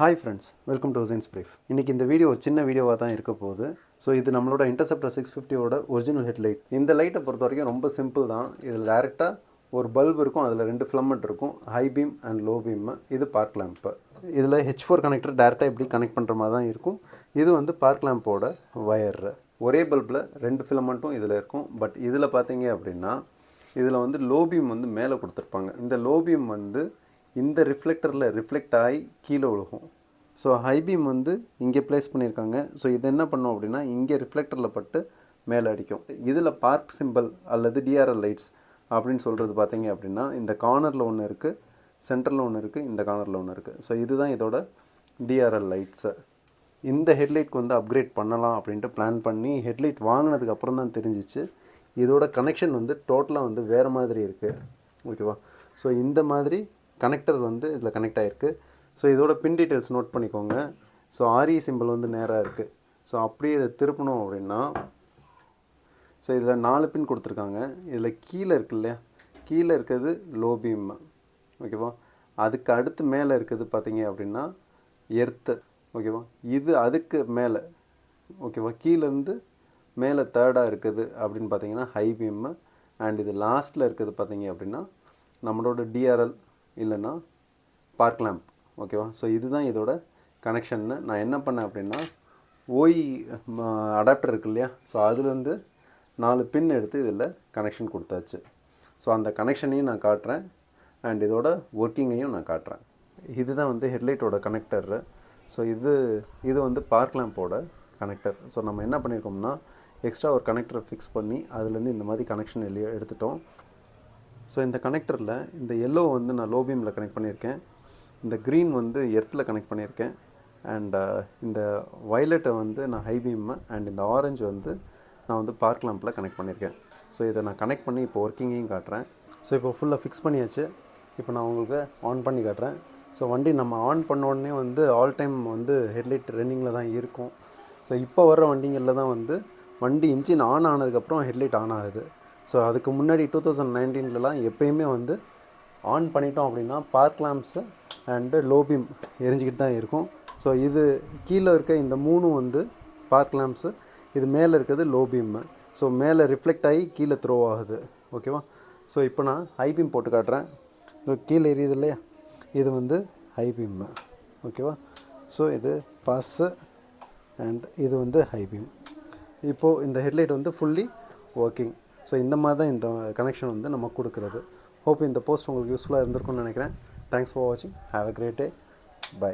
Hi friends, welcome to hussainsbrief. இன்னைக்கு இந்த video ஒரு சின்ன வீடியோவாக தான் இருக்க போகுது. ஸோ இது நம்மளோட Interceptor 650ஓட ஒரிஜினல் ஹெட்லைட். இந்த லைட்டை பொறுத்த வரைக்கும் ரொம்ப சிம்பிள் தான். இதில் டேரெக்டாக ஒரு பல்ப் இருக்கும், அதில் 2 ஃபிலமெண்ட் இருக்கும், high beam and low beam. இது பார்க் லேம்ப்பு. இதில் H4 கனெக்டர் டேரெக்டாக இப்படி கனெக்ட் பண்ணுற மாதிரி தான் இருக்கும். இது வந்து பார்க் லேம்போட வயர். ஒரே பல்பில் 2 ஃபிலமெண்ட்டும் இதில் இருக்கும். பட் இதில் பார்த்தீங்க அப்படின்னா இதில் வந்து லோ பீம் வந்து மேலே கொடுத்துருப்பாங்க. இந்த லோ பீம் வந்து இந்த ரிஃப்ளெக்டரில் ரிஃப்ளெக்ட் ஆகி கீழே விழுகும். ஸோ ஹை பீம் வந்து இங்கே ப்ளேஸ் பண்ணியிருக்காங்க. ஸோ இது என்ன பண்ணோம் அப்படின்னா இங்கே ரிஃப்ளெக்டரில் பட்டு மேலே அடிக்கும். இதில் பார்க் சிம்பிள் அல்லது டிஆர்எல் லைட்ஸ் அப்படின்னு சொல்கிறது பார்த்தீங்க அப்படின்னா இந்த கார்னரில் ஒன்று இருக்குது, சென்டரில் ஒன்று இருக்குது, இந்த கார்னரில் ஒன்று இருக்குது. ஸோ இதுதான் இதோட டிஆர்எல் லைட்ஸு. இந்த ஹெட்லைட்க்கு வந்து அப்கிரேட் பண்ணலாம் அப்படின்ட்டு பிளான் பண்ணி ஹெட்லைட் வாங்கினதுக்கு அப்புறம் தான் தெரிஞ்சிச்சு இதோட கனெக்ஷன் வந்து டோட்டலாக வந்து வேறு மாதிரி இருக்குது. ஓகேவா? ஸோ இந்த மாதிரி கனெக்டர் வந்து இதில் கனெக்ட் ஆகிருக்கு. ஸோ இதோட பின் டீட்டெயில்ஸ் நோட் பண்ணிக்கோங்க. ஸோ ஆர்இ சிம்பிள் வந்து நேராக இருக்குது. ஸோ அப்படியே இதை திருப்பணும் அப்படின்னா ஸோ இதில் 4 பின் கொடுத்துருக்காங்க. இதில் கீழே இருக்கு இல்லையா, கீழே இருக்கிறது லோ பீம். ஓகேவா? அதுக்கு அடுத்து மேலே இருக்குது பார்த்தீங்க அப்படின்னா எர்த்து. ஓகேவா? இது அதுக்கு மேலே. ஓகேவா? கீழேருந்து மேலே தேர்டாக இருக்குது அப்படின்னு பார்த்தீங்கன்னா ஹை பீம். அண்ட் இது லாஸ்ட்டில் இருக்குது பார்த்தீங்க அப்படின்னா நம்மளோட டிஆர்எல் இல்லைன்னா பார்க் லேம்ப். ஓகேவா? ஸோ இதுதான் இதோட கனெக்ஷன்னு. நான் என்ன பண்ணேன் அப்படின்னா ஓய் அடாப்டர் இருக்கு இல்லையா, ஸோ அதுலேருந்து 4 பின் எடுத்து இதில் கனெக்ஷன் கொடுத்தாச்சு. ஸோ அந்த கனெக்ஷனையும் நான் காட்டுறேன் அண்ட் இதோட ஒர்க்கிங்கையும் நான் காட்டுறேன். இதுதான் வந்து ஹெட்லைட்டோட கனெக்டர். ஸோ இது வந்து பார்க் லேம்போட கனெக்டர். ஸோ நம்ம என்ன பண்ணியிருக்கோம்னா எக்ஸ்ட்ரா ஒரு கனெக்டரை ஃபிக்ஸ் பண்ணி அதுலேருந்து இந்த மாதிரி கனெக்ஷன் எடுத்துட்டோம். ஸோ இந்த கனெக்டரில் இந்த எல்லோ வந்து நான் லோ பீமில் கனெக்ட் பண்ணியிருக்கேன், இந்த க்ரீன் வந்து எர்த்தில் கனெக்ட் பண்ணியிருக்கேன், அண்ட் இந்த வயலட்டை வந்து நான் ஹை பீம் அண்ட் இந்த ஆரஞ்சு வந்து நான் வந்து பார்க் லேம்பில் கனெக்ட் பண்ணியிருக்கேன். ஸோ இதை நான் கனெக்ட் பண்ணி இப்போ ஒர்க்கிங்கையும் காட்டுறேன். ஸோ இப்போ ஃபுல்லாக ஃபிக்ஸ் பண்ணியாச்சு. இப்போ நான் உங்களுக்கு ஆன் பண்ணி காட்டுறேன். ஸோ வண்டி நம்ம ஆன் பண்ண உடனே வந்து ஆல் டைம் வந்து ஹெட்லைட் ரன்னிங்கில் தான் இருக்கும். ஸோ இப்போ வர்ற வண்டிங்களில் தான் வந்து வண்டி இன்ஜின் ஆன் ஆனதுக்கப்புறம் ஹெட்லைட் ஆன் ஆகுது. ஸோ அதுக்கு முன்னாடி 2019லலாம் எப்போயுமே வந்து ஆன் பண்ணிட்டோம் அப்படின்னா park lamps and low beam எரிஞ்சிக்கிட்டு தான் இருக்கும். ஸோ இது கீழே இருக்க இந்த 3 வந்து பார்க் லேம்ப்ஸு, இது மேலே இருக்கிறது லோ பீம்மு. ஸோ மேலே ரிஃப்ளெக்ட் ஆகி கீழே த்ரோ ஆகுது. ஓகேவா? ஸோ இப்போ நான் ஹை பீம் போட்டு காட்டுறேன். கீழே எரியுது இல்லையா, இது வந்து ஹை பீம்மு. ஓகேவா? ஸோ இது பாஸு அண்ட் இது வந்து ஹை பீம். இப்போது இந்த ஹெட்லைட் வந்து ஃபுல்லி ஒர்க்கிங். ஸோ இந்த மாதிரி தான் இந்த கனெக்ஷன் வந்து நம்ம கொடுக்குறது. ஹோப் இந்த போஸ்ட் உங்களுக்கு யூஸ்ஃபுல்லாக இருந்திருக்கும்னு நினைக்கிறேன். தேங்க்ஸ் ஃபார் வாட்சிங். Have a great day. By.